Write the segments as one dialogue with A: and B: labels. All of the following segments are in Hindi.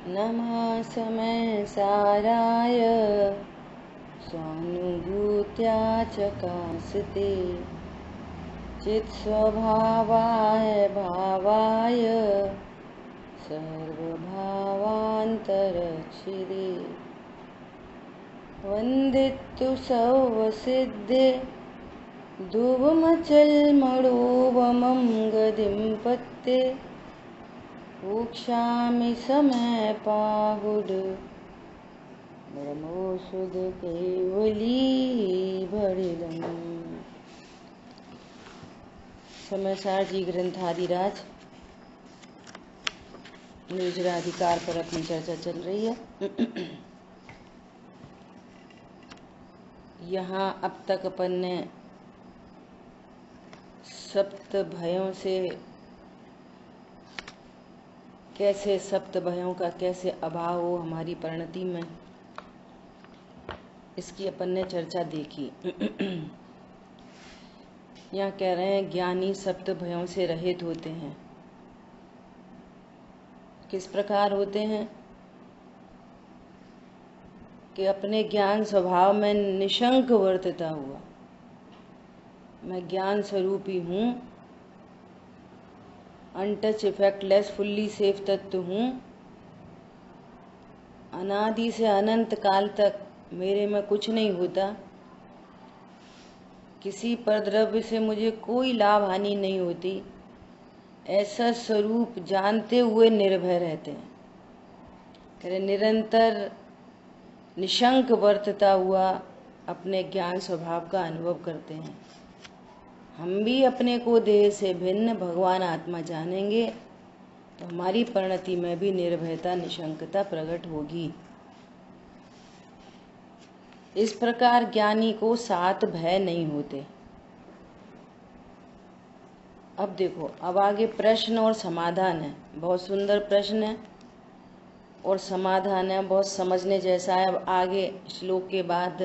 A: नमः समय साराय स्वानुभूत्या चकास्ते चित्स्वभावाय भावाय सर्वभावान्तरक्षिरे वन्दितु सर्वसिद्धे धुवमचलमणोवमं गतिं पत्ते वोक्षामि समय पाहुड ब्रह्मोषुध केवली भरिदम्। समयसार जी ग्रंथादिराज निर्जराधिकार पर अपनी चर्चा चल रही है। यहाँ अब तक अपन ने सप्त भयों से कैसे सप्त भयों का कैसे अभाव हो हमारी परिणति में, इसकी अपन ने चर्चा देखी। यहाँ कह रहे हैं ज्ञानी सप्त भयों से रहित होते हैं। किस प्रकार होते हैं कि अपने ज्ञान स्वभाव में निशंक वर्तता हुआ, मैं ज्ञान स्वरूपी हूँ, अनटच इफेक्टलेस फुल्ली सेफ तत्व हूँ, अनादि से अनंत काल तक मेरे में कुछ नहीं होता, किसी परद्रव्य से मुझे कोई लाभ हानि नहीं होती, ऐसा स्वरूप जानते हुए निर्भय रहते हैं। कह निरंतर निशंक वर्तता हुआ अपने ज्ञान स्वभाव का अनुभव करते हैं। हम भी अपने को देह से भिन्न भगवान आत्मा जानेंगे तो हमारी परिणति में भी निर्भयता निशंकता प्रकट होगी। इस प्रकार ज्ञानी को सात भय नहीं होते। अब देखो, अब आगे प्रश्न और समाधान है। बहुत सुंदर प्रश्न है और समाधान है, बहुत समझने जैसा है। अब आगे श्लोक के बाद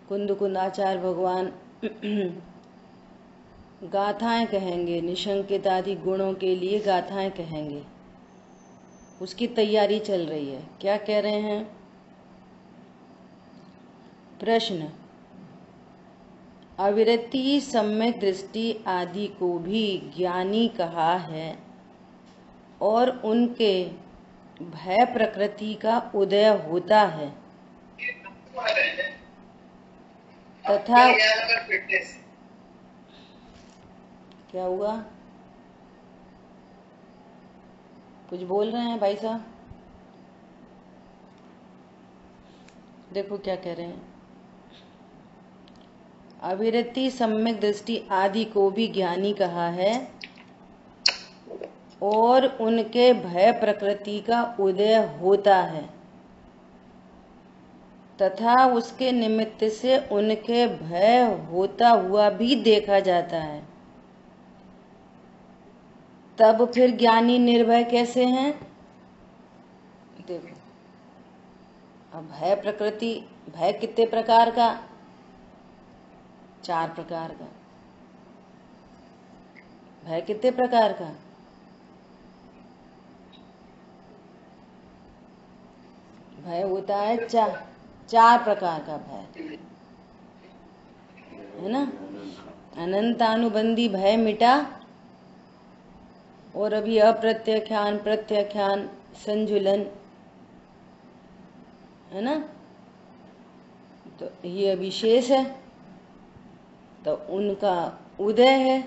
A: कुंद कुंदाचार्य भगवान गाथाएं कहेंगे, निशंकित आदि गुणों के लिए गाथाएं कहेंगे। उसकी तैयारी चल रही है। क्या कह रहे हैं? प्रश्न, अविरति सम्यक दृष्टि आदि को भी ज्ञानी कहा है और उनके भय प्रकृति का उदय होता है तथा क्या हुआ? कुछ बोल रहे हैं भाई साहब? देखो क्या कह रहे हैं। अविरति सम्यक दृष्टि आदि को भी ज्ञानी कहा है और उनके भय प्रकृति का उदय होता है तथा उसके निमित्त से उनके भय होता हुआ भी देखा जाता है। तब फिर ज्ञानी निर्भय कैसे हैं? देखो, अब भय प्रकृति, भय कितने प्रकार का? 4 प्रकार का। भय कितने प्रकार का? भय होता है 4 प्रकार का भय, है ना? अनंतानुबंधी भय मिटा, और अभी अप्रत्याख्यान, प्रत्याख्यान, संजुलन, है ना? तो ये अभी शेष है, तो उनका उदय है।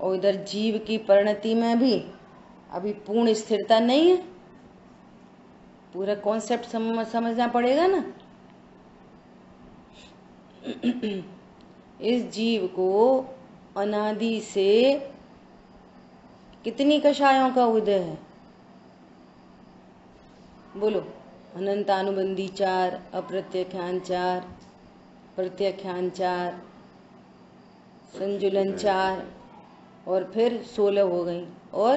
A: और इधर जीव की परिणति में भी अभी पूर्ण स्थिरता नहीं है। पूरा कॉन्सेप्ट समझना पड़ेगा ना। इस जीव को अनादि से कितनी कषायों का उदय है? बोलो। अनंतानुबंधी 4, अप्रत्याख्यान 4, प्रत्याख्यान 4, संजुलन 4, और फिर 16 हो गई, और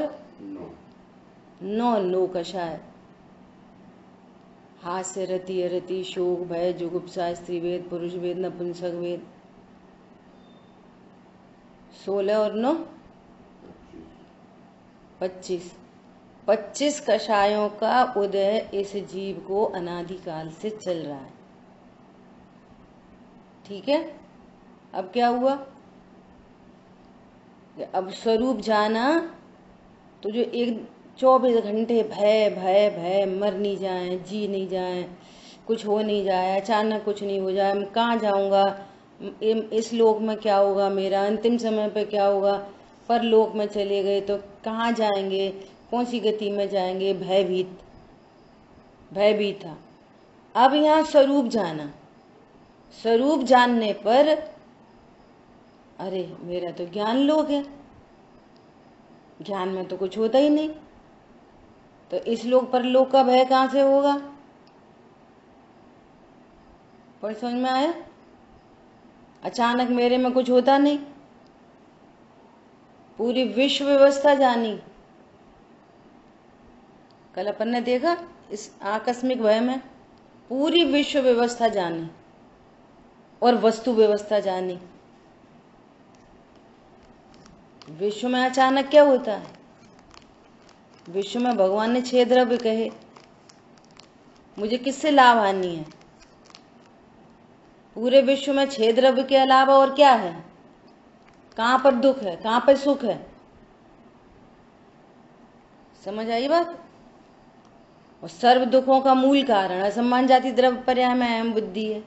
A: 9 कषाय। हास्य, रति, अरति, शोक, भय, जुगुप्सा, स्त्रीवेद, पुरुष वेद, नपुंसक वेद। 16 और 9 25। 25 कषायों का उदय इस जीव को अनादिकाल से चल रहा है। ठीक है, अब क्या हुआ? अब स्वरूप जाना तो जो एक 24 घंटे भय भय भय, मर नहीं जाए, जी नहीं जाए, कुछ हो नहीं जाए, अचानक कुछ नहीं हो जाए, मैं कहाँ जाऊंगा, इस लोक में क्या होगा, मेरा अंतिम समय पे क्या होगा, परलोक में चले गए तो कहाँ जाएंगे, कौन सी गति में जाएंगे, भयभीत भयभीत था। अब यहाँ स्वरूप जाना, स्वरूप जानने पर अरे मेरा तो ज्ञान लोक है, ज्ञान में तो कुछ होता ही नहीं, तो इस लोक पर लोक का भय कहाँ से होगा? पर समझ में आया? अचानक मेरे में कुछ होता नहीं, पूरी विश्व व्यवस्था जानी। कल अपन ने देखा इस आकस्मिक भय में पूरी विश्व व्यवस्था जानी और वस्तु व्यवस्था जानी। विश्व में अचानक क्या होता है? विश्व में भगवान ने 6 द्रव्य कहे, मुझे किससे लाभ हानि है? पूरे विश्व में 6 द्रव्य के अलावा और क्या है? कहां पर दुख है, कहां पर सुख है? समझ आई बात? और सर्व दुखों का मूल कारण असम्मान जाति द्रव्य पर्याय में अहम बुद्धि है।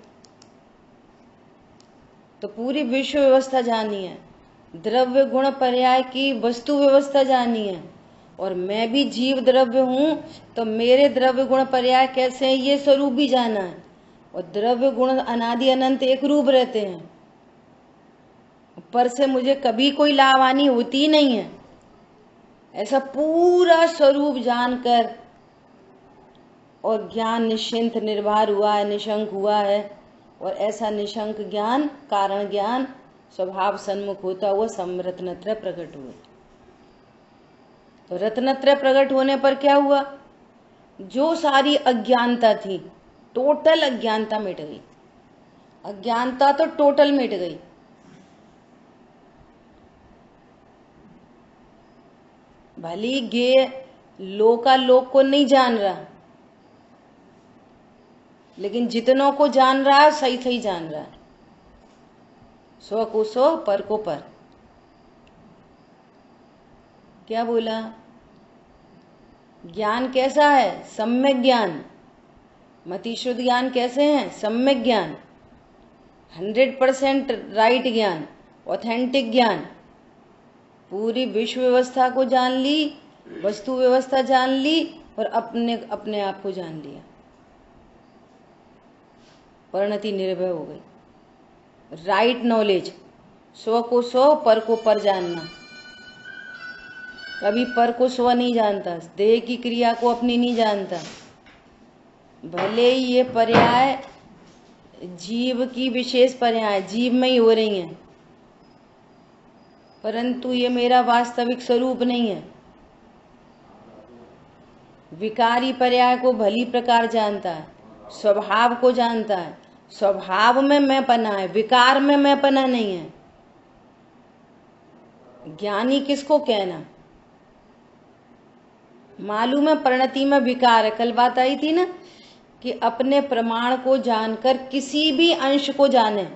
A: तो पूरी विश्व व्यवस्था जानी है, द्रव्य गुण पर्याय की वस्तु व्यवस्था जानी है, और मैं भी जीव द्रव्य हूं तो मेरे द्रव्य गुण पर्याय कैसे हैं ये स्वरूप भी जाना है। और द्रव्य गुण अनादि अनंत एक रूप रहते हैं, पर से मुझे कभी कोई लाभ हानि होती नहीं है। ऐसा पूरा स्वरूप जानकर और ज्ञान निश्चिंत निर्भर हुआ है, निशंक हुआ है, और ऐसा निशंक ज्ञान, कारण ज्ञान स्वभाव सन्मुख होता हुआ समरत्नत्रय प्रकट हुए। तो रत्नत्रय प्रकट होने पर क्या हुआ? जो सारी अज्ञानता थी, टोटल अज्ञानता मिट गई। अज्ञानता तो टोटल मिट गई। भली गे लोक को नहीं जान रहा, लेकिन जितनों को जान रहा है सही सही जान रहा है। स्व को स्व, पर को पर। क्या बोला? ज्ञान कैसा है? सम्यक ज्ञान। मतिशुद्ध ज्ञान कैसे हैं? सम्यक ज्ञान, 100% राइट ज्ञान, ऑथेंटिक ज्ञान। पूरी विश्व व्यवस्था को जान ली, वस्तु व्यवस्था जान ली, और अपने आप को जान लिया। परिणति निर्भय हो गई। राइट नॉलेज, स्व को स्व, पर को पर जानना। कभी पर को स्व नहीं जानता, देह की क्रिया को अपनी नहीं जानता। भले ही ये पर्याय जीव की विशेष पर्याय जीव में ही हो रही हैं, परंतु ये मेरा वास्तविक स्वरूप नहीं है। विकारी पर्याय को भली प्रकार जानता है, स्वभाव को जानता है। स्वभाव में मैं पना है, विकार में मैं पना नहीं है। ज्ञानी किसको कहना? मालूम है परिणति में विकार है। कल बात आई थी ना कि अपने प्रमाण को जानकर किसी भी अंश को जाने,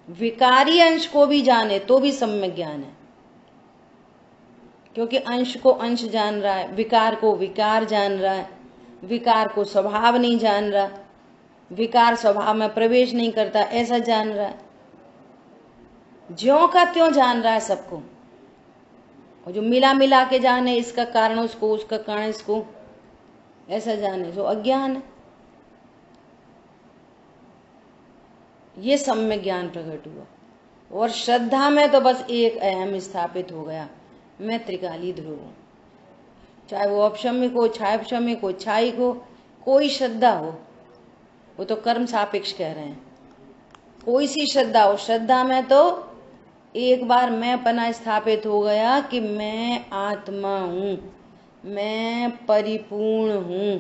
A: विकारी अंश को भी जाने तो भी सम्यक ज्ञान है। क्योंकि अंश को अंश जान रहा है, विकार को विकार जान रहा है, विकार को स्वभाव नहीं जान रहा, विकार स्वभाव में प्रवेश नहीं करता ऐसा जान रहा है। ज्यों का त्यों जान रहा है सबको। और जो मिला मिला के जाने, इसका कारण उसको, उसका कारण इसको, ऐसा जाने, जो अज्ञान है। ये सम्यक ज्ञान प्रकट हुआ। और श्रद्धा में तो बस एक अहम स्थापित हो गया, मैं त्रिकाली ध्रुव हूं। चाहे वो औपशम्यक हो, छायपशम्यक हो, छायिक हो, कोई श्रद्धा हो, वो तो कर्म सापेक्ष कह रहे हैं। कोई सी श्रद्धा हो, श्रद्धा में तो एक बार मैं पना स्थापित हो गया कि मैं आत्मा हूं, मैं परिपूर्ण हूं,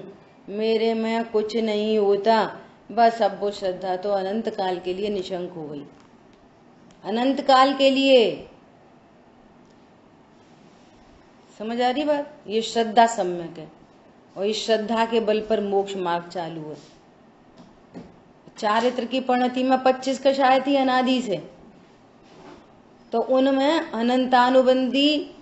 A: मेरे में कुछ नहीं होता। बस अब वो श्रद्धा तो अनंत काल के लिए निशंक हो गई। अनंत काल के लिए समझ आ रही बात? ये श्रद्धा सम्यक है और इस श्रद्धा के बल पर मोक्ष मार्ग चालू है। चारित्र की परिणति में 25 कषाय थी अनादि से, तो उनमें अनंतानुबंधी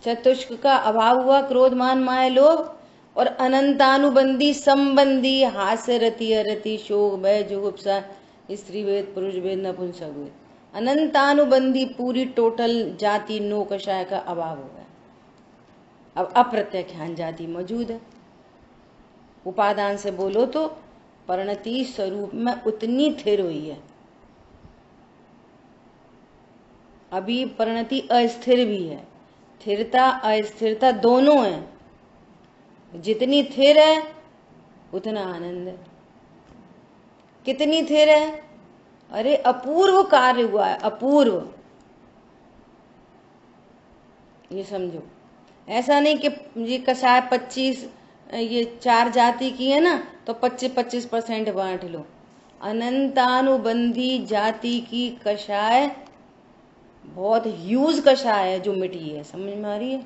A: चतुष्क का अभाव हुआ, क्रोध मान माया लोभ, और अनंतानुबंधी संबंधी हास्य रति अरति शोक भय जुगुप्सा स्त्री वेद पुरुष वेद नपुंसक वेद, अनंतानुबंधी पूरी टोटल जाति 9 कषाय का अभाव हो गया। अब अप्रत्याख्यान जाति मौजूद है। उपादान से बोलो तो परिणति स्वरूप में उतनी थिर हुई है। अभी परिणति अस्थिर भी है, स्थिरता अस्थिरता दोनों है। जितनी थिर है उतना आनंद है। कितनी थिर है? अरे अपूर्व कार्य हुआ है, अपूर्व। ये समझो, ऐसा नहीं कि ये कषाय 25 ये 4 जाति की है ना तो 25% बांट लो। अनंतानुबंधी जाति की कषाय बहुत ह्यूज कषाय है जो मिटी है। समझ में आ रही है?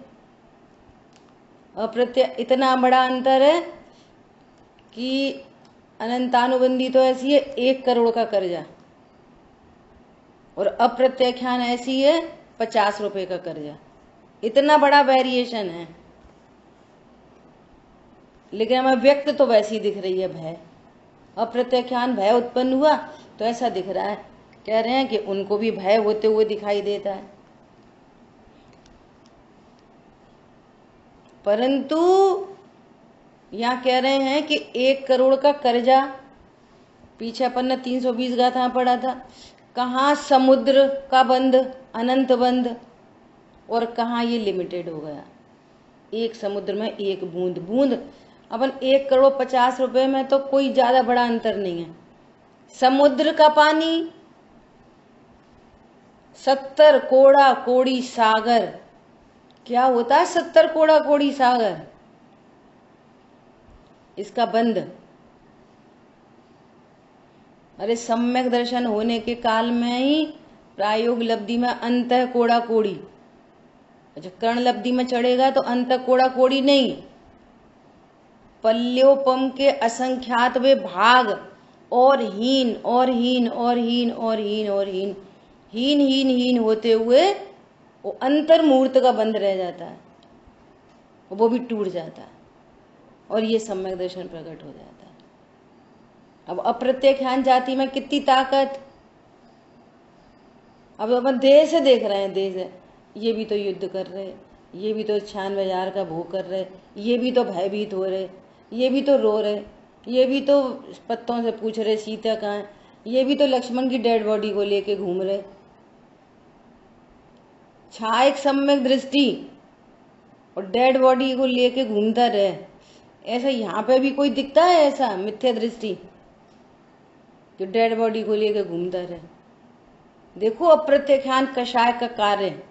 A: अप्रत्य इतना बड़ा अंतर है कि अनंतानुबंधी तो ऐसी है 1 करोड़ का कर्जा, और अप्रत्याख्यान ऐसी है 50 रुपए का कर्जा। इतना बड़ा वेरिएशन है, लेकिन हमें व्यक्त तो वैसी दिख रही है भय। अप्रत्याख्यान भय उत्पन्न हुआ तो ऐसा दिख रहा है, कह रहे हैं कि उनको भी भय होते हुए दिखाई देता है। परंतु यहां कह रहे हैं कि 1 करोड़ का कर्जा, पीछे अपन ने 320 गाथा पढ़ा था, कहाँ समुद्र का बंध, अनंत बंध, और कहाँ ये लिमिटेड हो गया। एक समुद्र में 1 बूंद बूंद। अपन 1 करोड़ 50 रुपए में तो कोई ज्यादा बड़ा अंतर नहीं है। समुद्र का पानी 70 कोड़ा कोड़ी सागर। क्या होता है 70 कोड़ा कोड़ी सागर? इसका बंध। अरे सम्यक दर्शन होने के काल में ही प्रायोग लब्धि में अंत कोड़ा कोड़ी। अच्छा, कर्ण लब्धि में चढ़ेगा तो अंत कोड़ा कोड़ी नहीं, पल्योपम के असंख्यात वे भाग, और हीन और हीन और हीन और हीन और हीन हीन हीन हीन होते हुए वो अंतर्मूर्त का बंध रह जाता है, वो भी टूट जाता है, और ये सम्यक दर्शन प्रकट हो जाता है। अब अप्रत्याख्यान जाति में कितनी ताकत। अब अपन देह से देख रहे हैं, देह से ये भी तो युद्ध कर रहे, ये भी तो 96,000 का भोग कर रहे, ये भी तो भयभीत हो रहे, ये भी तो रो रहे, ये भी तो पत्तों से पूछ रहे सीता कहाँ है, ये भी तो लक्ष्मण की डेड बॉडी को लेके घूम रहे। छायक सम्यक दृष्टि और डेड बॉडी को लेके घूमता रहे। ऐसा यहाँ पे भी कोई दिखता है ऐसा मिथ्या दृष्टि जो डेड बॉडी को लेके घूमता रहे? देखो अप्रत्याख्यान कषाय का कार्य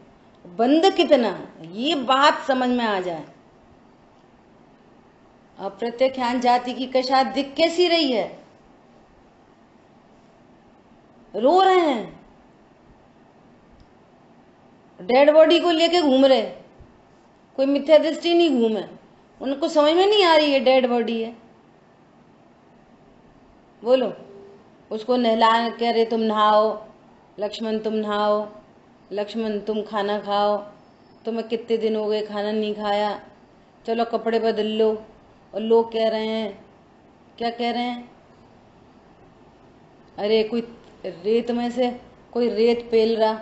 A: बंद कितना, ये बात समझ में आ जाए। अप्रत्याख्यान जाति की कषाय दिख कैसी रही है? रो रहे हैं, डेड बॉडी को लेके घूम रहे, कोई मिथ्या दृष्टि नहीं घूमे, उनको समझ में नहीं आ रही है डेड बॉडी है। बोलो, उसको नहला कह रहे तुम नहाओ लक्ष्मण, तुम नहाओ लक्ष्मण, तुम खाना खाओ, तुम्हें कितने दिन हो गए खाना नहीं खाया, चलो कपड़े बदल लो। और लोग कह रहे हैं, क्या कह रहे हैं? अरे कोई रेत में से कोई रेत पेल रहा,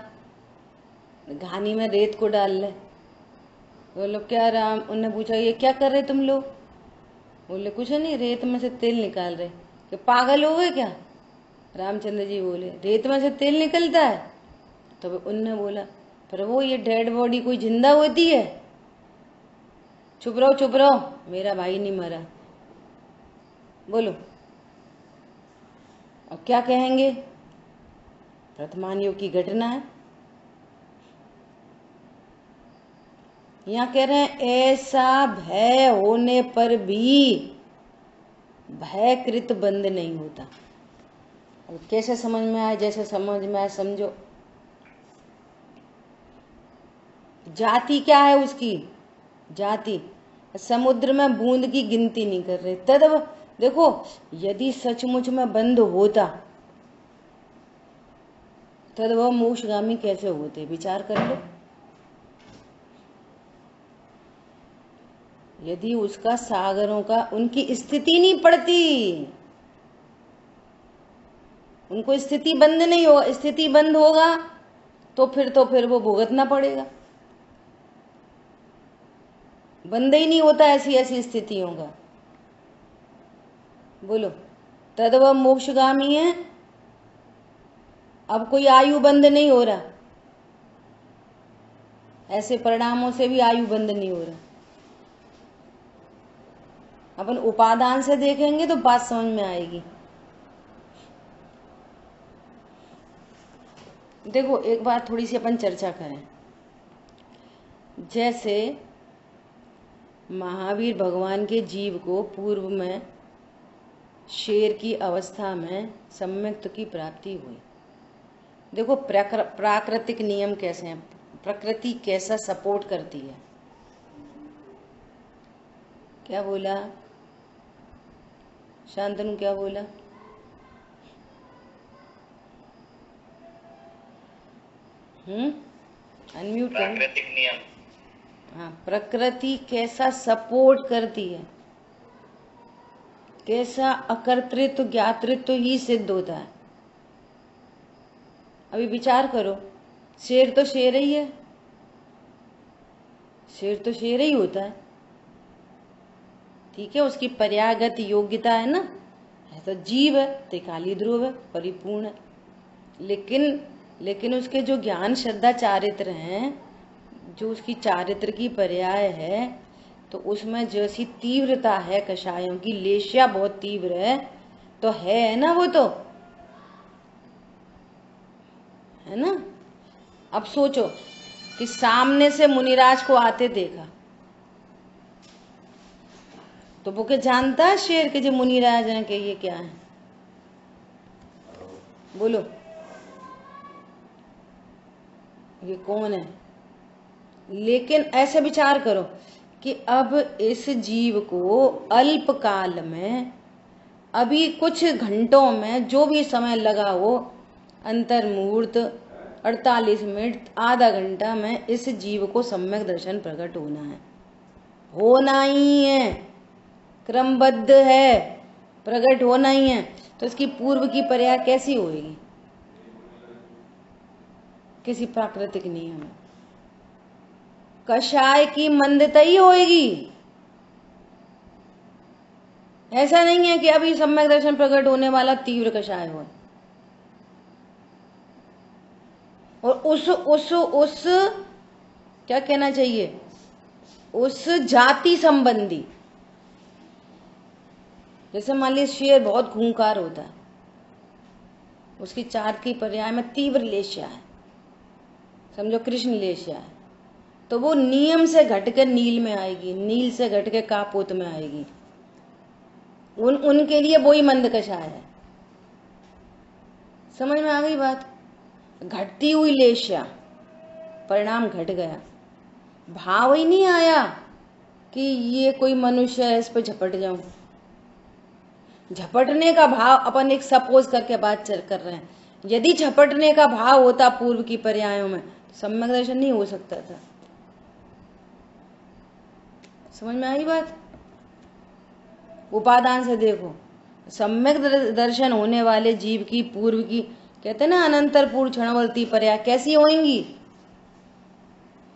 A: घानी में रेत को डाल ले। वो लोग क्या, राम उन्होंने पूछा ये क्या कर रहे तुम लोग? बोले कुछ नहीं, रेत में से तेल निकाल रहे। कि पागल हो गए क्या? रामचंद्र जी बोले रेत में से तेल निकलता है? तो उनने बोला प्रभु ये डेड बॉडी कोई जिंदा होती है? चुप रहो चुप रहो, मेरा भाई नहीं मरा। बोलो और क्या कहेंगे? वर्तमान युग की घटना है। यहाँ कह रहे हैं ऐसा भय होने पर भी भयकृत बंद नहीं होता। अब कैसे समझ में आए? जैसे समझ में आए समझो। जाति क्या है उसकी? जाति। समुद्र में बूंद की गिनती नहीं कर रहे। तब देखो, यदि सचमुच में बंद होता तब वह मोक्षगामी कैसे होते? विचार कर लो। यदि उसका सागरों का उनकी स्थिति नहीं पड़ती, उनको स्थिति बंद नहीं होगा। स्थिति बंद होगा तो फिर वो भुगतना पड़ेगा। बंद ही नहीं होता ऐसी ऐसी स्थितियों का। बोलो, तद वह मोक्षगामी है। अब कोई आयु बंद नहीं हो रहा, ऐसे परिणामों से भी आयु बंद नहीं हो रहा। अपन उपादान से देखेंगे तो बात समझ में आएगी। देखो, एक बात थोड़ी सी अपन चर्चा करें। जैसे महावीर भगवान के जीव को पूर्व में शेर की अवस्था में सम्यक्त की प्राप्ति हुई। देखो, प्राकृतिक नियम कैसे हैं, प्रकृति कैसा सपोर्ट करती है। क्या बोला शांतनु? क्या बोला? अनम्यूट करो। प्राकृतिक नियम। हाँ, प्रकृति कैसा सपोर्ट करती है, कैसा अकर्तृत्व ज्ञातृत्व ही सिद्ध होता है। अभी विचार करो, शेर तो शेर ही है, शेर तो शेर ही होता है, ठीक है। उसकी पर्यागत योग्यता है ना, है तो जीव है, त्रिकाली ध्रुव है, परिपूर्ण है। लेकिन उसके जो ज्ञान श्रद्धा चारित्र हैं, जो उसकी चारित्र की पर्याय है, तो उसमें जैसी तीव्रता है कषायों की, लेशिया बहुत तीव्र है, तो है ना, वो तो है ना। अब सोचो कि सामने से मुनिराज को आते देखा, तो वो क्या जानता है शेर के जो मुनिराज हैं कि ये क्या है? बोलो, ये कौन है? लेकिन ऐसे विचार करो कि अब इस जीव को अल्प काल में, अभी कुछ घंटों में, जो भी समय लगा हो, अंतर्मुहूर्त 48 मिनट, आधा घंटा में इस जीव को सम्यक दर्शन प्रकट होना है, होना ही है, क्रमबद्ध है, प्रकट होना ही है। तो इसकी पूर्व की पर्याय कैसी होगी? किसी प्राकृतिक नियम, कषाय की मंदता ही होगी। ऐसा नहीं है कि अभी सम्यक दर्शन प्रकट होने वाला तीव्र कषाय हो, और उस क्या कहना चाहिए, उस जाति संबंधी, जैसे मान लीजिए शेर बहुत खूंखार होता है, उसकी चार की पर्याय में तीव्र लेशिया है, समझो कृष्ण लेशिया है, तो वो नियम से घटकर नील में आएगी, नील से घटकर कापोत में आएगी। उनके लिए वही मंद कषाय है। समझ में आ गई बात? घटती हुई लेशिया, परिणाम घट गया, भाव ही नहीं आया कि ये कोई मनुष्य है, इस पर झपट जाऊं। झपटने का भाव अपन एक सपोज करके बात कर रहे हैं। यदि झपटने का भाव होता पूर्व की पर्यायों में, तो सम्यक दर्शन नहीं हो सकता था। समझ में आई बात? उपादान से देखो, सम्यक दर्शन होने वाले जीव की पूर्व की, कहते हैं ना, अनंतर पूर्व क्षणवर्ती पर्याय कैसी होंगी?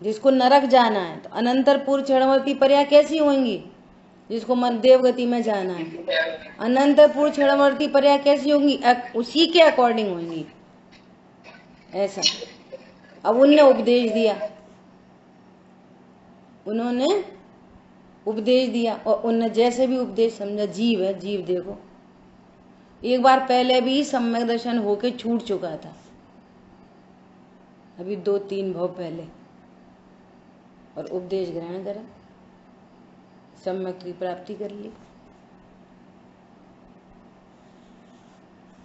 A: जिसको नरक जाना है तो अनंतर पूर्व क्षणवर्ती पर्याय कैसी होंगी? जिसको देवगति में जाना है, अनंतर पूर्व क्षणवर्ती पर्याय कैसी होंगी? उसी के अकॉर्डिंग होंगी। ऐसा अब उनने उपदेश दिया, उन्होंने उपदेश दिया, और उनने जैसे भी उपदेश समझा, जीव है, जीव देखो एक बार पहले भी सम्यक दर्शन होके छूट चुका था, अभी 2-3 भाव पहले, और उपदेश ग्रहण करा, सम्यक की प्राप्ति कर ली।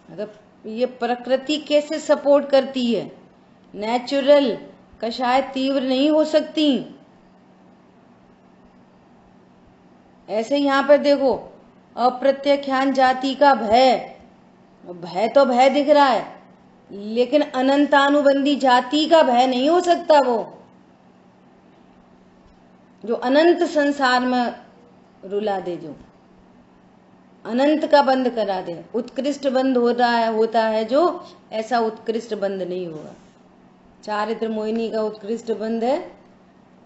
A: मतलब ये प्रकृति कैसे सपोर्ट करती है, नेचुरल कषाय तीव्र नहीं हो सकती। ऐसे यहाँ पर देखो, अप्रत्याख्यान जाति का भय, भय तो भय दिख रहा है, लेकिन अनंतानुबंधी जाति का भय नहीं हो सकता। वो जो अनंत संसार में रुला दे, जो अनंत का बंद करा दे, उत्कृष्ट बंद होता है जो, ऐसा उत्कृष्ट बंद नहीं होगा। चारित्र मोहिनी का उत्कृष्ट बंद है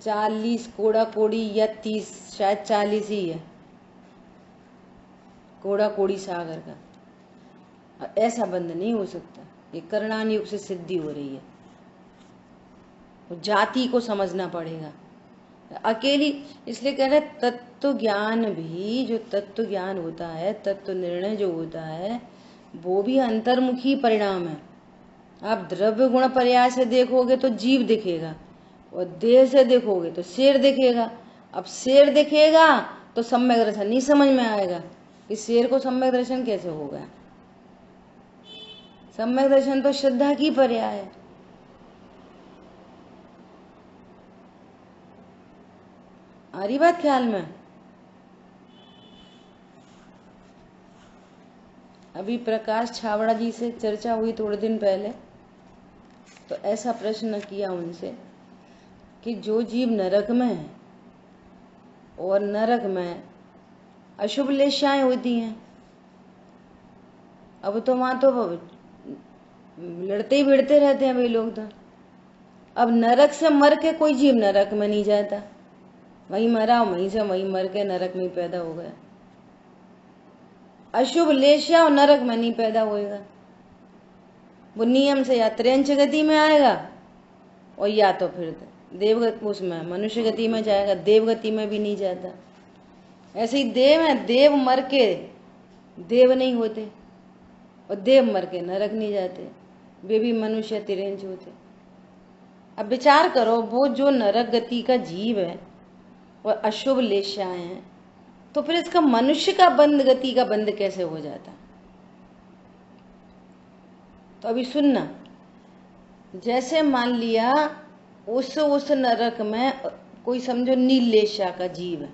A: 40 कोड़ा कोड़ी या 30, शायद 40 ही है, कोड़ा कोड़ी सागर का। ऐसा बंद नहीं हो सकता। ये करणान युग से सिद्धि हो रही है, तो जाति को समझना पड़ेगा अकेली। इसलिए कह रहे तत्व ज्ञान भी, जो तत्व ज्ञान होता है, तत्व निर्णय जो होता है, वो भी अंतर्मुखी परिणाम है। आप द्रव्य गुण पर्याय से देखोगे तो जीव दिखेगा, और देह से देखोगे तो शेर दिखेगा। अब शेर दिखेगा तो सम्यक दर्शन नहीं समझ में आएगा कि शेर को सम्यक दर्शन कैसे होगा। सम्यक दर्शन तो श्रद्धा की पर्याय है। आ रही बात ख्याल में? अभी प्रकाश छावड़ा जी से चर्चा हुई थोड़े दिन पहले, तो ऐसा प्रश्न किया उनसे कि जो जीव नरक में है, और नरक में अशुभ लेशाएं होती हैं, अब तो वहां तो लड़ते ही भिड़ते रहते हैं वे लोग तो। अब नरक से मर के कोई जीव नरक में नहीं जाता, वहीं मरा, वहीं से वहीं मर के नरक में पैदा हो गया। अशुभ लेशा और नरक में नहीं पैदा होएगा। वो नियम से या त्रेंच गति में आएगा, और या तो फिर देवगति, उसमें मनुष्य गति में जाएगा, देवगति में भी नहीं जाता। ऐसे ही देव है, देव मर के देव नहीं होते, और देव मर के नरक नहीं जाते, वे भी मनुष्य तिरेंच होते। अब विचार करो, वो जो नरक गति का जीव है और अशुभ लेशाएं हैं, तो फिर इसका मनुष्य का बंद, गति का बंद कैसे हो जाता? तो अभी सुनना, जैसे मान लिया उस नरक में कोई समझो नील लेशा का जीव है।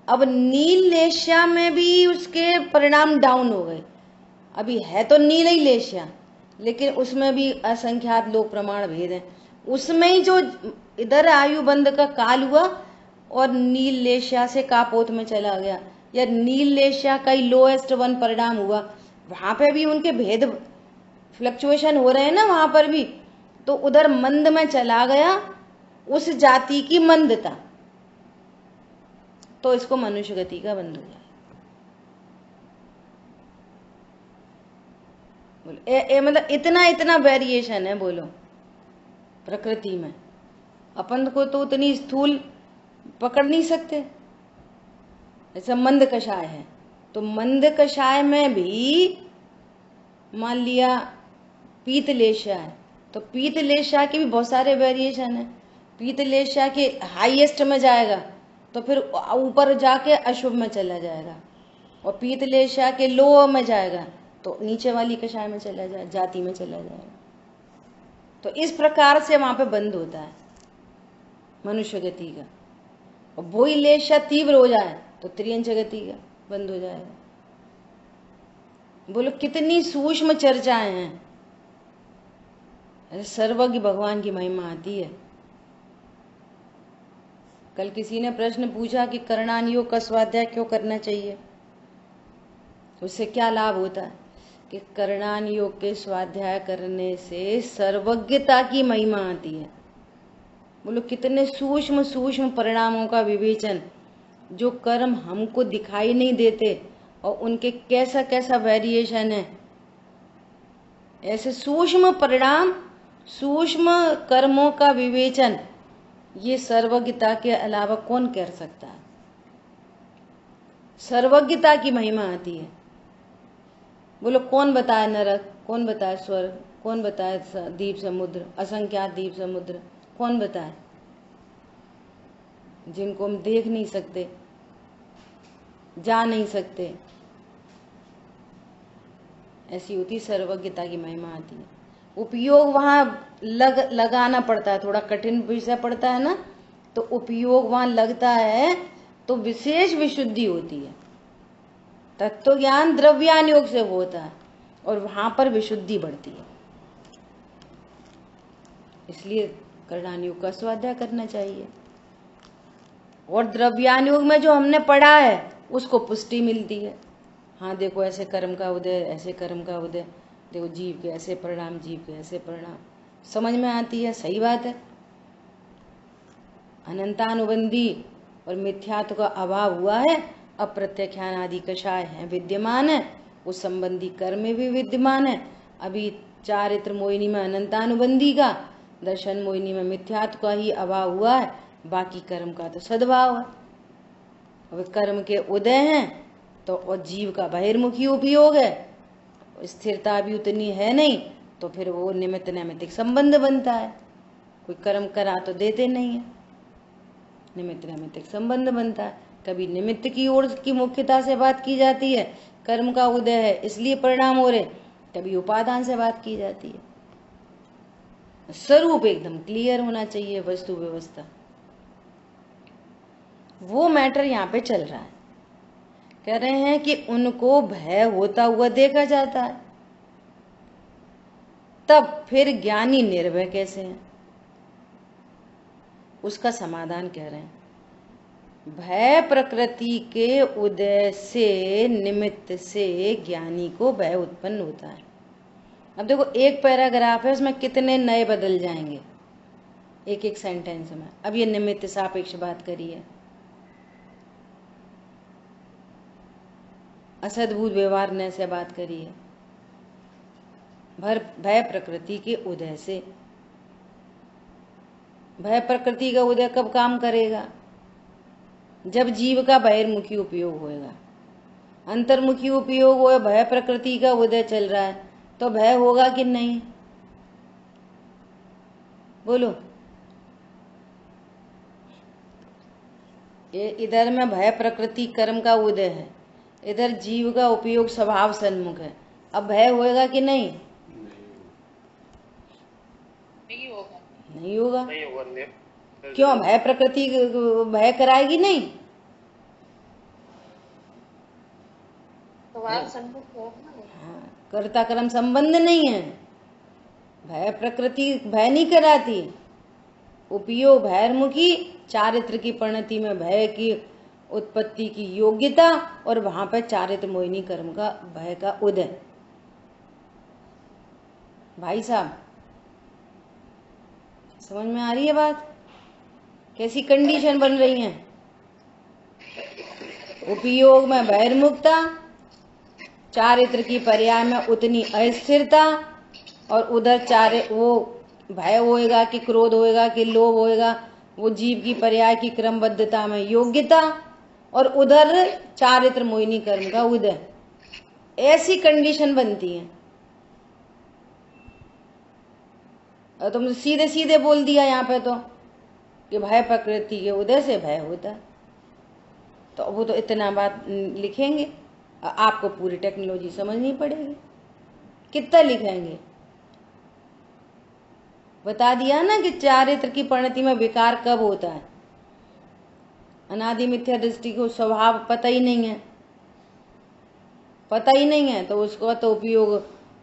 A: अब नील लेशा में भी उसके परिणाम डाउन हो गए। अभी है तो नील ही लेशा, लेकिन उसमें भी असंख्यात लोक प्रमाण भेद हैं। उसमें ही जो इधर आयु बंद का काल हुआ और नील लेशा से कापोत में चला गया, या नील लेशा का ही लोएस्ट वन परिणाम हुआ, वहां पे भी उनके भेद फ्लक्चुएशन हो रहे हैं ना, वहां पर भी। तो उधर मंद में चला गया, उस जाति की मंदता, तो इसको मनुष्य गति का बंद हो जाए। बोलो मतलब इतना वेरिएशन है, बोलो प्रकृति में। अपन को तो उतनी स्थूल पकड़ नहीं सकते। ऐसा मंद कषाय है, तो मंद कषाय में भी मान लिया पीत लेशा है, तो पीत लेशा के भी बहुत सारे वेरिएशन है। पीत लेशा के हाईएस्ट में जाएगा तो फिर ऊपर जाके अशुभ में चला जाएगा, और पीत लेशा के लो में जाएगा तो नीचे वाली कषाय में चला जाए, जाति में चला जाएगा। तो इस प्रकार से वहां पे बंद होता है मनुष्य गति का। और वही लेशा तीव्र हो जाए तो त्रियंच गति का बंद हो जाएगा। बोलो कितनी सूक्ष्म चर्चाएं हैं। सर्वज्ञ भगवान की महिमा आती है। कल किसी ने प्रश्न पूछा कि करणान योग का स्वाध्याय क्यों करना चाहिए, उससे क्या लाभ होता है? कि करणान योग के स्वाध्याय करने से सर्वज्ञता की महिमा आती है। बोलो कितने सूक्ष्म सूक्ष्म परिणामों का विवेचन, जो कर्म हमको दिखाई नहीं देते और उनके कैसा कैसा वेरिएशन है। ऐसे सूक्ष्म परिणाम, सूक्ष्म कर्मों का विवेचन, ये सर्वज्ञता के अलावा कौन कर सकता है? सर्वज्ञता की महिमा आती है। बोलो कौन बताए नरक, कौन बताए स्वर्ग, कौन बताए दीप समुद्र, असंख्यात दीप समुद्र, कौन बताए? जिनको हम देख नहीं सकते, जा नहीं सकते, ऐसी होती सर्वज्ञता की महिमा आती है। उपयोग वहां लगाना पड़ता है, थोड़ा कठिन विषय पड़ता है ना, तो उपयोग वहां लगता है तो विशेष विशुद्धि होती है। तत्व ज्ञान द्रव्यान योग से होता है और वहां पर विशुद्धि बढ़ती है। इसलिए करणान योग का स्वाध्याय करना चाहिए। और द्रव्यान योग में जो हमने पढ़ा है उसको पुष्टि मिलती है। हाँ देखो, ऐसे कर्म का उदय, ऐसे कर्म का उदय, देखो जीव के ऐसे परिणाम, जीव के ऐसे परिणाम, समझ में आती है। सही बात है। अनंतानुबंधी और मिथ्यात्व का अभाव हुआ है, अप्रत्यख्यान आदि कषाय है विद्यमान है, उस संबंधी कर्म में भी विद्यमान है। अभी चारित्र मोहिनी में अनंतानुबंधी का, दर्शन मोहिनी में मिथ्यात्व का ही अभाव हुआ है, बाकी कर्म का तो सद्भाव है। अब कर्म के उदय हैं तो और जीव का बहिर्मुखी उपयोग है, स्थिरता भी उतनी है नहीं, तो फिर वो निमित्त नैमित्तिक संबंध बनता है। कोई कर्म करा तो देते नहीं है, निमित्त नैमित्तिक संबंध बनता है। कभी निमित्त की ओर की मुख्यता से बात की जाती है, कर्म का उदय है इसलिए परिणाम हो रहे, कभी उपादान से बात की जाती है। स्वरूप एकदम क्लियर होना चाहिए, वस्तु व्यवस्था, वो मैटर यहाँ पे चल रहा है। कह रहे हैं कि उनको भय होता हुआ देखा जाता है, तब फिर ज्ञानी निर्भय कैसे हैं, उसका समाधान कह रहे हैं। भय प्रकृति के उदय से, निमित्त से ज्ञानी को भय उत्पन्न होता है। अब देखो, एक पैराग्राफ है, उसमें कितने नए बदल जाएंगे एक एक सेंटेंस में। अब ये निमित्त सापेक्ष बात करी है, असद्भुत व्यवहार ने से बात करी है, भय प्रकृति के उदय से। भय प्रकृति का उदय कब काम करेगा? जब जीव का बहिर्मुखी उपयोग होएगा। अंतर्मुखी उपयोग हो, भय प्रकृति का उदय चल रहा है, तो भय होगा कि नहीं? बोलो। इधर में भय प्रकृति कर्म का उदय है, इधर जीव का उपयोग स्वभाव सन्मुख है, अब भय होएगा कि नहीं? नहीं होगा। क्यों? भय प्रकृति भय कराएगी नहीं? हाँ, कर्ता कर्म संबंध नहीं है, भय प्रकृति भय नहीं कराती। उपयोग भयर्मुखी, चारित्र की परिणति में भय की उत्पत्ति की योग्यता, और वहां पर चारित्र मोहिनी कर्म का भय का उदय। भाई साहब, समझ में आ रही है बात? कैसी कंडीशन बन रही है? उपयोग में बहिर्मुखता, चारित्र की पर्याय में उतनी अस्थिरता, और उधर वो भय होएगा कि क्रोध होएगा कि लोभ होएगा, वो जीव की पर्याय की क्रमबद्धता में योग्यता, और उधर चारित्र मोहिनी कर्म का उदय। ऐसी कंडीशन बनती है। और तुमने सीधे सीधे बोल दिया यहाँ पे तो कि भय प्रकृति के उदय से भय होता है, तो वो तो इतना बात लिखेंगे, आपको पूरी टेक्नोलॉजी समझनी पड़ेगी। कितना लिखेंगे? बता दिया ना कि चारित्र की परिणति में विकार कब होता है। अनादि मिथ्या दृष्टि को स्वभाव पता ही नहीं है, पता ही नहीं है, तो उसको तो उपयोग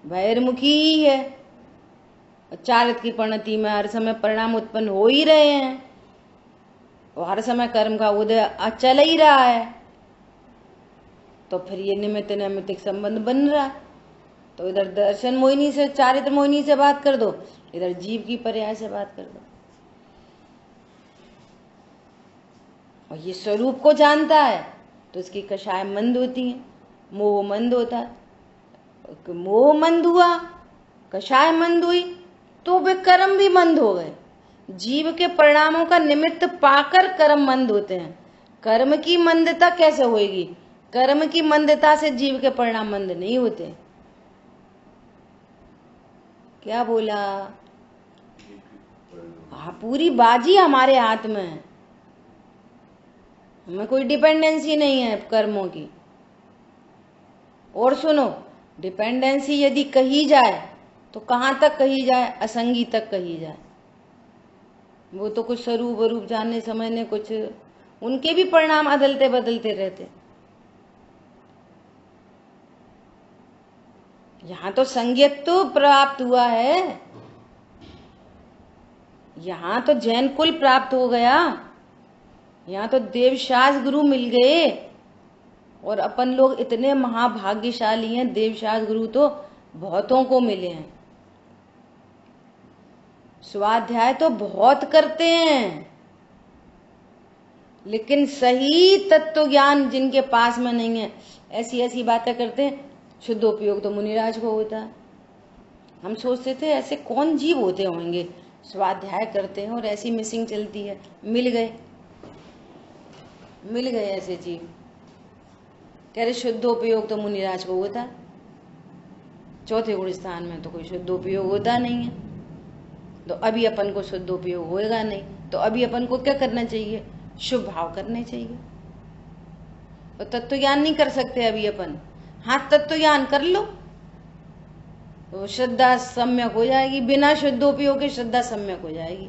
A: बहिर्मुखी ही है। चारित्र की परिणति में हर समय परिणाम उत्पन्न हो ही रहे हैं, और हर समय कर्म का उदय चल ही रहा है, तो फिर ये निमित्त नैमित्तिक संबंध बन रहा है। तो इधर दर्शन मोहिनी से, चारित्र मोहिनी से बात कर दो, इधर जीव की पर्याय से बात कर दो। और ये स्वरूप को जानता है तो इसकी कषाय मंद होती है, मोह मंद होता है। मोह मंद हुआ, कषाय मंद हुई, तो वे कर्म भी मंद हो गए। जीव के परिणामों का निमित्त पाकर कर्म मंद होते हैं। कर्म की मंदता कैसे होगी? कर्म की मंदता से जीव के परिणाम मंद नहीं होते। क्या बोला? हाँ, पूरी बाजी हमारे हाथ में है, हमें कोई डिपेंडेंसी नहीं है कर्मों की। और सुनो, डिपेंडेंसी यदि कही जाए तो कहाँ तक कही जाए, असंगी तक कही जाए। वो तो कुछ स्वरूप वरूप जानने समझने, कुछ उनके भी परिणाम अदलते बदलते रहते। यहाँ तो संज्ञत्व प्राप्त हुआ है, यहाँ तो जैन कुल प्राप्त हो गया, यहाँ तो देवशास गुरु मिल गए। और अपन लोग इतने महाभाग्यशाली हैं, देवशास गुरु तो बहुतों को मिले हैं। स्वाध्याय तो बहुत करते हैं, लेकिन सही तत्व ज्ञान जिनके पास में नहीं है, ऐसी ऐसी बातें करते हैं। शुद्धोपयोग तो मुनिराज को होता है। हम सोचते थे ऐसे कौन जीव होते होंगे, स्वाध्याय करते हैं और ऐसी मिसिंग चलती है। मिल गए ऐसे जीव। कह रहे शुद्धोपयोग तो मुनिराज को होता है, चौथे गुण स्थान में तो कोई शुद्धोपयोग होता नहीं है। तो अभी अपन को शुद्धोपयोग होएगा नहीं, तो अभी अपन को क्या करना चाहिए, शुभ भाव करने चाहिए। तो तत्व ज्ञान नहीं कर सकते अभी अपन, हाँ तत्व ज्ञान कर लो तो श्रद्धा सम्यक हो जाएगी। बिना शुद्धोपयोग के श्रद्धा सम्यक हो जाएगी।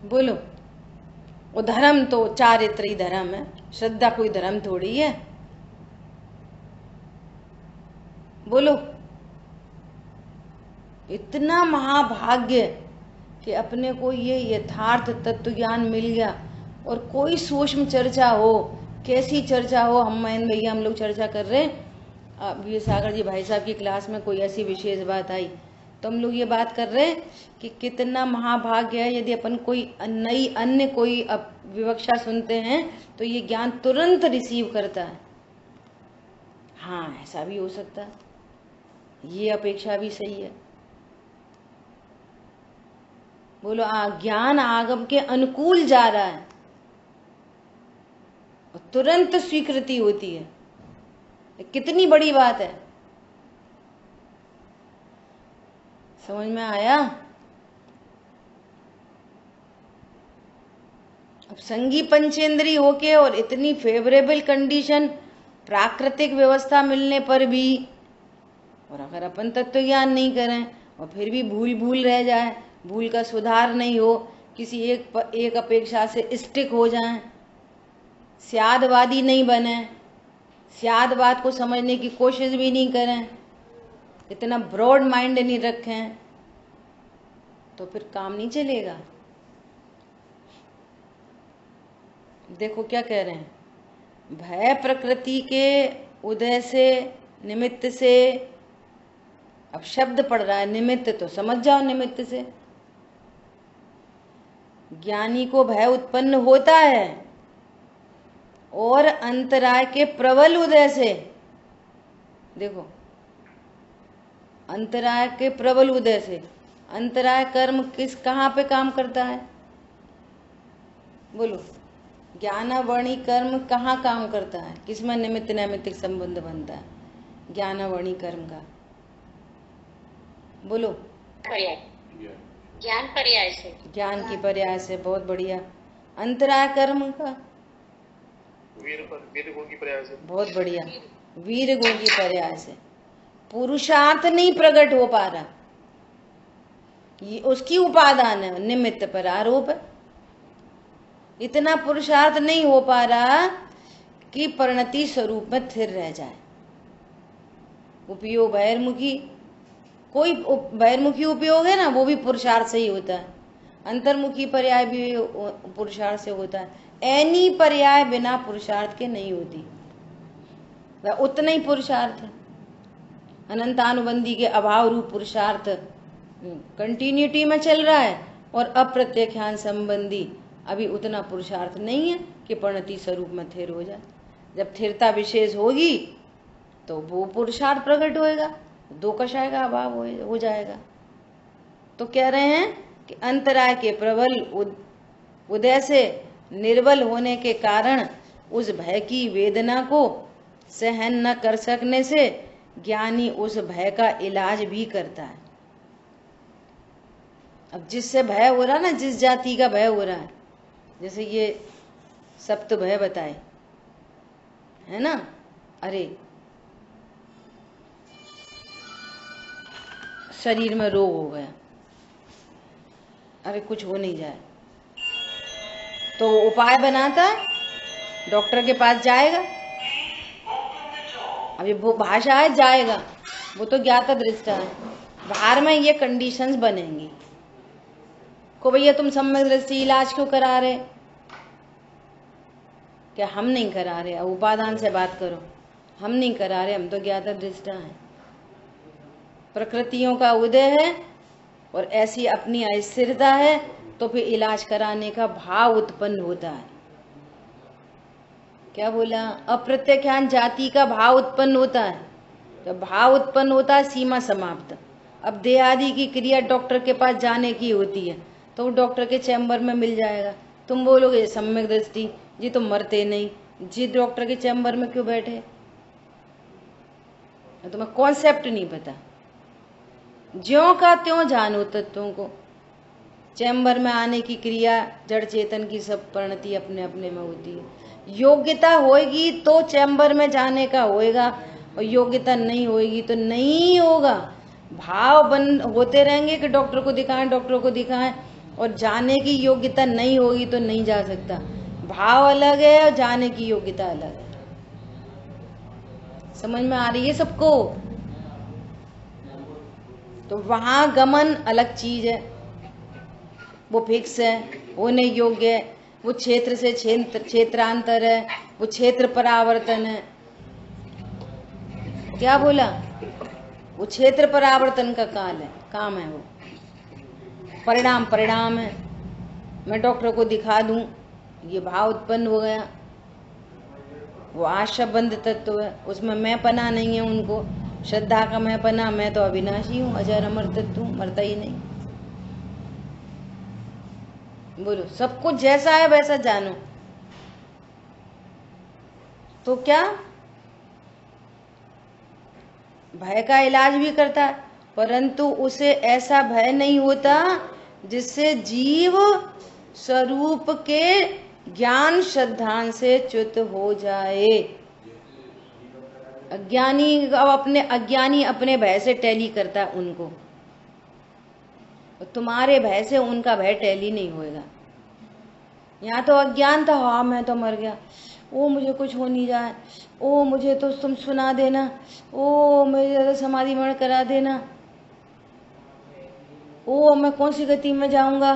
A: बोलो, वो धर्म तो चारित्र ही धर्म है, श्रद्धा कोई धर्म थोड़ी है। बोलो, इतना महाभाग्य कि अपने को ये यथार्थ तत्व ज्ञान मिल गया। और कोई सूक्ष्म चर्चा हो, कैसी चर्चा हो, हम महेंद्र भैया हम लोग चर्चा कर रहे हैं, वीर सागर जी भाई साहब की क्लास में कोई ऐसी विशेष बात आई तो हम लोग ये बात कर रहे हैं कि कितना महाभाग्य है यदि अपन कोई नई अन्य कोई विवक्षा सुनते हैं तो ये ज्ञान तुरंत रिसीव करता है। हाँ, ऐसा भी हो सकता है, ये अपेक्षा भी सही है। बोलो, ज्ञान आगम के अनुकूल जा रहा है और तुरंत स्वीकृति होती है, कितनी बड़ी बात है। समझ में आया? अब संगी पंचेंद्री होके और इतनी फेवरेबल कंडीशन, प्राकृतिक व्यवस्था मिलने पर भी, और अगर अपन तत्व ज्ञान नहीं करें और फिर भी भूल रह जाए, भूल का सुधार नहीं हो, किसी एक अपेक्षा से स्टिक हो जाएं, स्यादवादी नहीं बने, स्यादवाद को समझने की कोशिश भी नहीं करें, इतना ब्रॉड माइंड नहीं रखें, तो फिर काम नहीं चलेगा। देखो क्या कह रहे हैं, भय प्रकृति के उदय से, निमित्त से। अब शब्द पढ़ रहा है निमित्त, तो समझ जाओ निमित्त से ज्ञानी को भय उत्पन्न होता है और अंतराय के प्रबल उदय से। देखो, अंतराय के प्रबल उदय से। अंतराय कर्म कहाँ पे काम करता है? बोलो, ज्ञानावणी कर्म कहाँ काम करता है? किसमें निमित्त नैमित्तिक संबंध बनता है ज्ञानावणी कर्म का? बोलो,
B: ज्ञान पर्याय से,
A: ज्ञान की पर्याय से। बहुत बढ़िया। अंतराय कर्म का
C: वीर गुण की पर्याय से।
A: बहुत बढ़िया, वीर गुण की पर्याय से। पुरुषार्थ नहीं प्रकट हो पा रहा, ये उसकी उपादान है, निमित्त पर आरोप है। इतना पुरुषार्थ नहीं हो पा रहा कि परिणति स्वरूप में स्थिर रह जाए। उपयोग बहिर्मुखी, कोई बहिर्मुखी उपयोग है ना, वो भी पुरुषार्थ से ही होता है। अंतर्मुखी पर्याय भी पुरुषार्थ से होता है। एनी पर्याय बिना पुरुषार्थ के नहीं होती, वह उतना ही पुरुषार्थ है। अनंतानुबंधी के अभाव रूप पुरुषार्थ कंटिन्यूटी में चल रहा है, और अप्रत्याख्यान संबंधी अभी उतना पुरुषार्थ नहीं है कि परिणति स्वरूप में स्थिर हो जाए। जब स्थिरता विशेष होगी तो वो पुरुषार्थ प्रकट होएगा, दो कषाय का अभाव हो जाएगा। तो कह रहे हैं कि अंतराय के प्रबल उदय से निर्बल होने के कारण उस भय की वेदना को सहन न कर सकने से ज्ञानी उस भय का इलाज भी करता है। अब जिससे भय हो रहा है ना, जिस जाति का भय हो रहा है, जैसे ये सप्त भय बताए है ना, अरे शरीर में रोग हो गया, अरे कुछ हो नहीं जाए तो वो उपाय बनाता है, डॉक्टर के पास जाएगा। अभी वो भाषा है जाएगा, वो तो ज्ञाता दृष्टा है। बाहर में ये कंडीशंस बनेंगी को भैया तुम सम्यक दृष्टि इलाज क्यों करा रहे, क्या हम नहीं करा रहे, अब उपादान से बात करो, हम नहीं करा रहे, हम तो ज्ञाता दृष्टा हैं। प्रकृतियों का उदय है और ऐसी अपनी अस्थिरता है तो फिर इलाज कराने का भाव उत्पन्न होता है। क्या बोला, अप्रत्याख्यान जाति का भाव उत्पन्न होता है। जब भाव उत्पन्न होता है सीमा समाप्त। अब देह आदि की क्रिया डॉक्टर के पास जाने की होती है तो वो डॉक्टर के चैम्बर में मिल जाएगा। तुम बोलोगे सम्यक दृष्टि जी तुम मरते नहीं, जी डॉक्टर के चैम्बर में क्यों बैठे, तुम्हें कॉन्सेप्ट नहीं पता। ज्यों का त्यों जानो तत्वों को। चैम्बर में आने की क्रिया जड़ चेतन की सब परिणति अपने अपने में होती है। योग्यता होगी तो चैम्बर में जाने का होएगा और योग्यता नहीं होगी तो नहीं होगा। भाव बन होते रहेंगे कि डॉक्टर को दिखाएं डॉक्टर को दिखाएं, और जाने की योग्यता नहीं होगी तो नहीं जा सकता। भाव अलग है और जाने की योग्यता अलग है। समझ में आ रही है सबको? तो वहां गमन अलग चीज है, वो फिक्स है, होने योग्य है, वो क्षेत्र से क्षेत्रांतर है, वो क्षेत्र परावर्तन है। क्या बोला, वो क्षेत्र परावर्तन का काल है, काम है, वो परिणाम परिणाम है। मैं डॉक्टर को दिखा दूं, ये भाव उत्पन्न हो गया, वो आशा बंध तत्व है, उसमें मैं पना नहीं है उनको। श्रद्धा का मैं पना, मैं तो अविनाशी हूं, अजर अमर तत्व हूं, मरता ही नहीं। बोलो, सब कुछ जैसा है वैसा जानो। तो क्या भय का इलाज भी करता है, परंतु उसे ऐसा भय नहीं होता जिससे जीव स्वरूप के ज्ञान श्रद्धान से च्युत हो जाए। अज्ञानी अपने भय से टैली करता है उनको, तुम्हारे भय से उनका भय टैली नहीं होएगा। यहाँ तो अज्ञान था, हाँ मैं तो मर गया, ओ मुझे कुछ हो नहीं जाए, ओ मुझे तो तुम सुना देना, ओ मुझे समाधि मरण करा देना, ओ मैं कौन सी गति में जाऊंगा,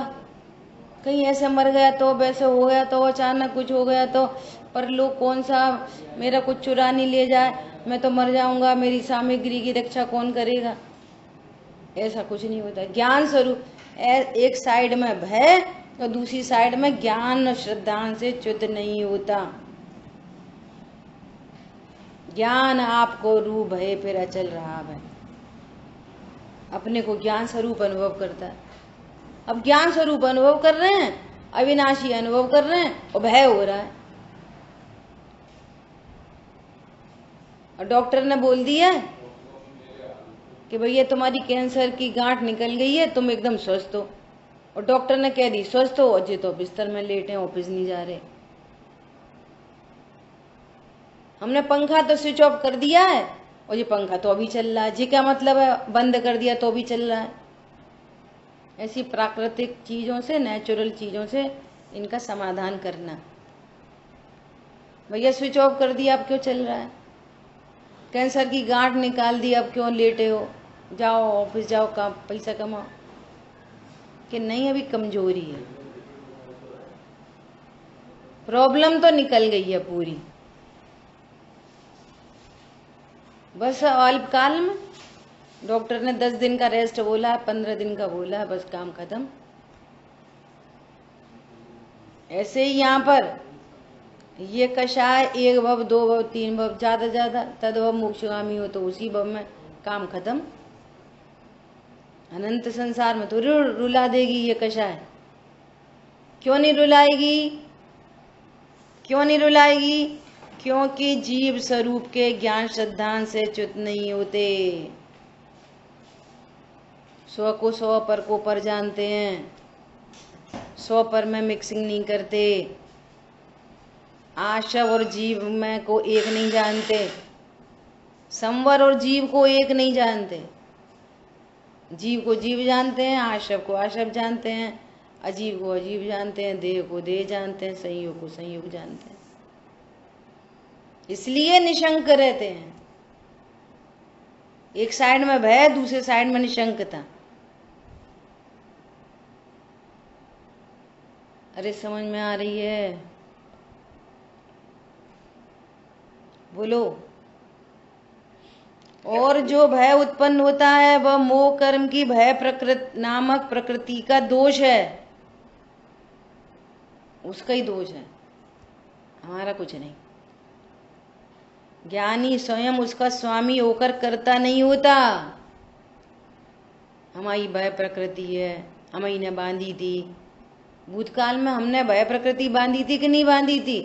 A: कहीं ऐसे मर गया तो, वैसे हो गया तो, अचानक कुछ हो गया तो, पर लोग कौन सा मेरा कुछ चुरा नहीं ले जाए, मैं तो मर जाऊंगा, मेरी सामग्री की रक्षा कौन करेगा। ऐसा कुछ नहीं होता। ज्ञान स्वरूप एक साइड में भय और दूसरी साइड में ज्ञान श्रद्धा से च्युत नहीं होता। ज्ञान आपको रूप भय फिर अचल रहा है, अपने को ज्ञान स्वरूप अनुभव करता है। अब ज्ञान स्वरूप अनुभव कर रहे हैं, अविनाशी अनुभव कर रहे हैं और भय हो रहा है। और डॉक्टर ने बोल दिया कि भैया तुम्हारी कैंसर की गांठ निकल गई है, तुम एकदम स्वस्थ हो, और डॉक्टर ने कह दी स्वस्थ हो, और जी तो बिस्तर में लेटे हैं, ऑफिस नहीं जा रहे। हमने पंखा तो स्विच ऑफ कर दिया है और ये पंखा तो अभी चल रहा है, जी क्या मतलब है बंद कर दिया तो भी चल रहा है। ऐसी प्राकृतिक चीजों से, नेचुरल चीजों से इनका समाधान करना। भैया स्विच ऑफ कर दिया अब क्यों चल रहा है, कैंसर की गांठ निकाल दी अब क्यों लेटे हो, जाओ ऑफिस जाओ, काम पैसा कमाओ। कि नहीं अभी कमजोरी है, प्रॉब्लम तो निकल गई है पूरी, बस अल्पकाल में डॉक्टर ने 10 दिन का रेस्ट बोला, 15 दिन का बोला, बस काम खत्म। ऐसे ही यहाँ पर ये कषाय 1 भव 2 भव 3 भव, ज्यादा तदभव मोक्षगामी हो तो उसी भव में काम खत्म। अनंत संसार में तो रुला देगी ये कषाय। क्यों नहीं रुलाएगी, क्यों नहीं रुलाएगी? क्योंकि जीव स्वरूप के ज्ञान श्रद्धान से च्युत नहीं होते, स्व को स्व, पर को पर जानते हैं, स्व पर में मिक्सिंग नहीं करते, आशव और जीव में को एक नहीं जानते, संवर और जीव को एक नहीं जानते। जीव को जीव जानते हैं, आशव को आशव जानते हैं, अजीव को अजीव जानते हैं, देह को देह जानते हैं, संयोग को संयोग जानते हैं। इसलिए निशंक रहते हैं। एक साइड में भय, दूसरे साइड में निशंकता। अरे समझ में आ रही है? बोलो। और जो भय उत्पन्न होता है वह मोह कर्म की भय प्रकृति नामक प्रकृति का दोष है, उसका ही दोष है, हमारा कुछ नहीं। ज्ञानी स्वयं उसका स्वामी होकर करता नहीं होता। हमारी भय प्रकृति है, हमारी ने बांधी थी। भूतकाल में हमने भय प्रकृति बांधी थी कि नहीं बांधी थी?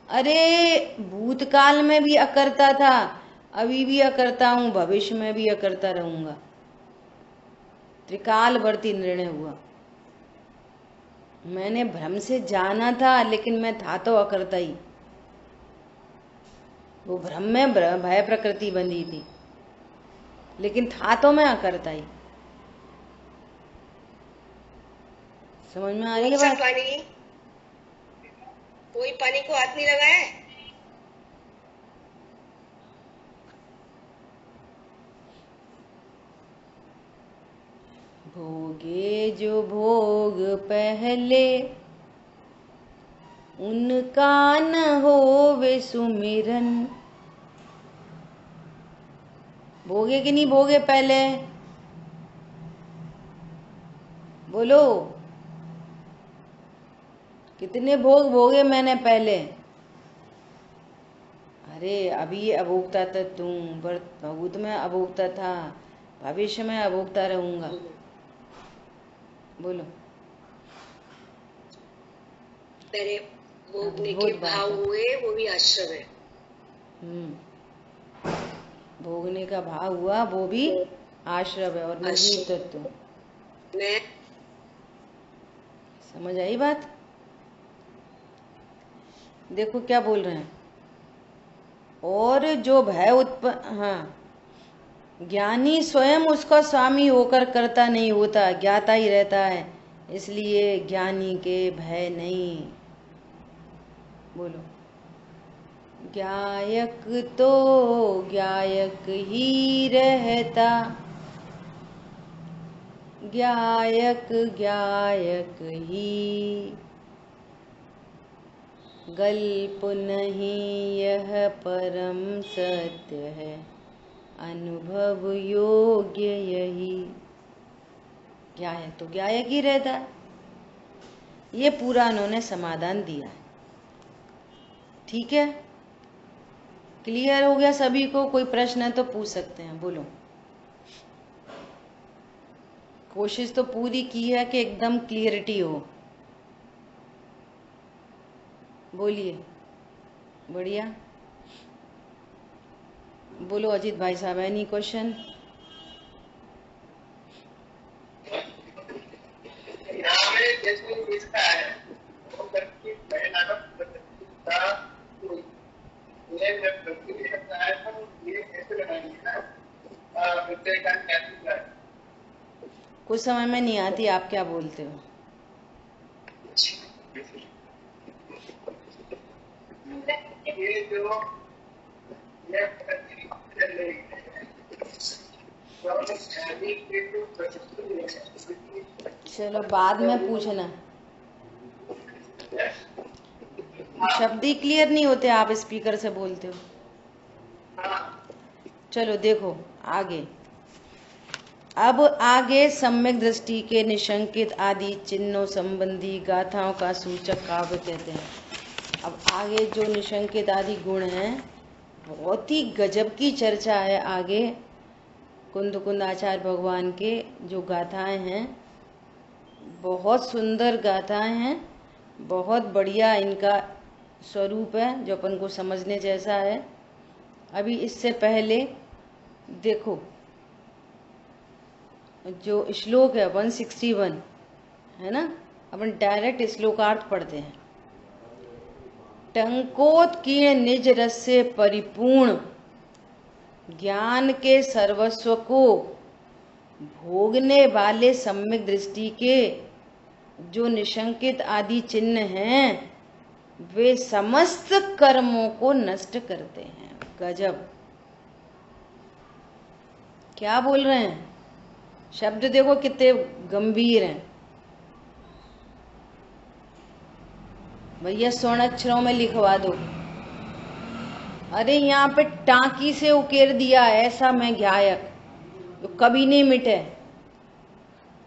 A: अरे भूतकाल में भी अकर्ता था, अभी भी अकर्ता हूं, भविष्य में भी अकर्ता रहूंगा। त्रिकालवर्ती निर्णय हुआ। मैंने भ्रम से जाना था, लेकिन मैं था तो अकर्ता ही। वो भ्रम में भय प्रकृति बंधी थी, लेकिन था तो मैं अकर्ता ही। समझ में आ रही है बात?
B: पानी, कोई पानी को हाथ नहीं लगाया।
A: भोगे जो भोग पहले, उनका न होवे सुमिरन। भोगे कि नहीं भोगे पहले? बोलो, कितने भोग भोगे मैंने पहले? अरे अभी अभोक्ता था तुम, भूत में अभोक्ता था, भविष्य में अभोक्ता रहूंगा। बोलो।
B: पहले भोगने के भाव हुए, वो भी आश्रम है।
A: भोगने का भाव हुआ, वो भी आश्रम है। और मजबूत तत्व।
B: मैं
A: समझ आई बात? देखो क्या बोल रहे हैं। और जो भय उत्पन्न, हाँ, ज्ञानी स्वयं उसका स्वामी होकर करता नहीं होता, ज्ञाता ही रहता है, इसलिए ज्ञानी के भय नहीं। बोलो। ज्ञायक तो ज्ञायक ही रहता, ज्ञायक ज्ञायक ही, गल्प नहीं यह परम सत्य है, अनुभव योग्य यही। ज्ञायक तो ज्ञायक ही रहता है। ये पूरा उन्होंने समाधान दिया है। ठीक है, क्लियर हो गया सभी को? कोई प्रश्न है तो पूछ सकते हैं। बोलो। कोशिश तो पूरी की है कि एकदम क्लियरिटी हो। बोलिए। बढ़िया। बोलो अजीत भाई साहब, एनी क्वेश्चन? कुछ समझ में नहीं आती, आप क्या बोलते हो? चलो बाद में पूछना। शब्द ही क्लियर नहीं होते, आप स्पीकर से बोलते हो। चलो देखो आगे। अब आगे सम्यक दृष्टि के निशंकित आदि चिन्हों संबंधी गाथाओं का सूचक काव्य कहते हैं। अब आगे जो निशंकित आदि गुण हैं, बहुत ही गजब की चर्चा है आगे। कुंद आचार्य भगवान के जो गाथाएं हैं, बहुत सुंदर गाथाएं हैं, बहुत बढ़िया इनका स्वरूप है, जो अपन को समझने जैसा है। अभी इससे पहले देखो, जो श्लोक है 161 है ना, अपन डायरेक्ट श्लोकार्थ पढ़ते हैं। टंकोत्कीर्ण निज रस से परिपूर्ण ज्ञान के सर्वस्व को भोगने वाले सम्यक दृष्टि के जो निशंकित आदि चिन्ह हैं वे समस्त कर्मों को नष्ट करते हैं। गजब, क्या बोल रहे हैं, शब्द देखो कितने गंभीर हैं भैया, स्वर्ण अक्षरों में लिखवा दो। अरे यहाँ पे टांकी से उकेर दिया ऐसा मैं गायक जो कभी नहीं मिटे।